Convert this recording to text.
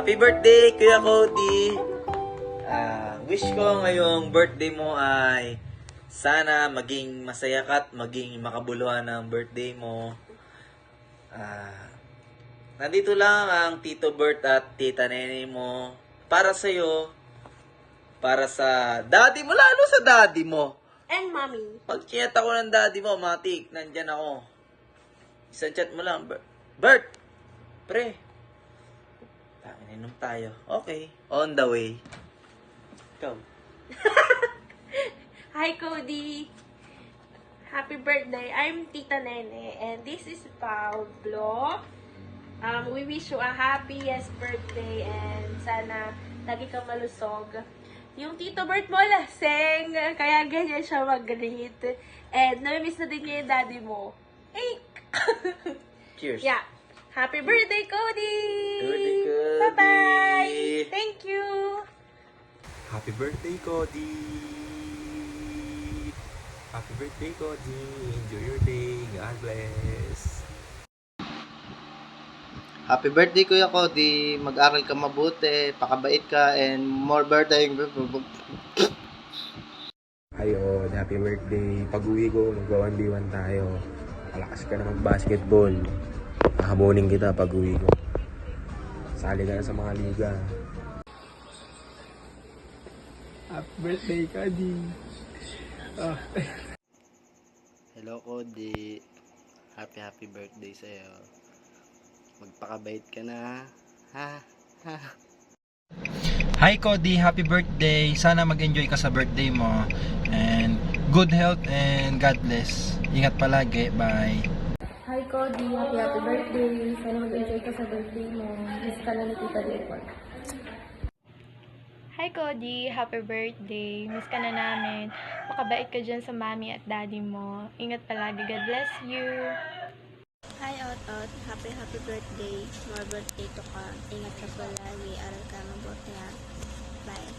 Happy birthday, Kuya Cody! Wish ko ngayong birthday mo ay sana maging masaya ka at maging makabuluhan ng birthday mo. Nandito lang ang Tito Bert at Tita Nene mo para sa'yo, para sa daddy mo, lalo sa daddy mo. And mommy. Pag chat ako ng daddy mo, matik, nandyan ako. Isang chat mo lang, Bert, pre, inom tayo. Okay, on the way. Ikaw. Hi, Cody. Happy birthday. I'm Tita Nene and this is Pablo. We wish you a happiest birthday and sana lagi kang malusog. Yung Tito Bert mo laseng, kaya ganyan siya mag-greet. And namimiss na din niya yung daddy mo. Hey! Cheers. Yeah. Happy birthday, Cody! Birthday, Cody! Bye-bye! Thank you! Happy birthday, Cody! Happy birthday, Cody! Enjoy your day. God bless! Happy birthday, Kuya Cody. Mag-aral ka mabuti, pakabait ka, and more birthday. Ayun, happy birthday. Pag-uwi ko, mag-1v1 tayo. Malakas ka na mag-basketball. Hahamunin kita pag-uwi ko. Sali ka na sa mga liga. Happy birthday, Cody. Hello, Cody. Happy birthday sa'yo. Magpakabait ka na, ha? Hi Cody, happy birthday. Sana mag-enjoy ka sa birthday mo. And good health and God bless. Ingat palagi. Bye. Hi Cody, happy birthday. Sana mag-enjoy ka sa birthday mo. Miss ka na ni Tita Dipon. Hi Cody, happy birthday. Miss ka na namin. Makabait ka dyan sa mommy at daddy mo. Ingat palagi. God bless you. Hi Otot, happy birthday. More birthday to ka. Ingat ka palagi. Aral ka mabuti ha. Bye.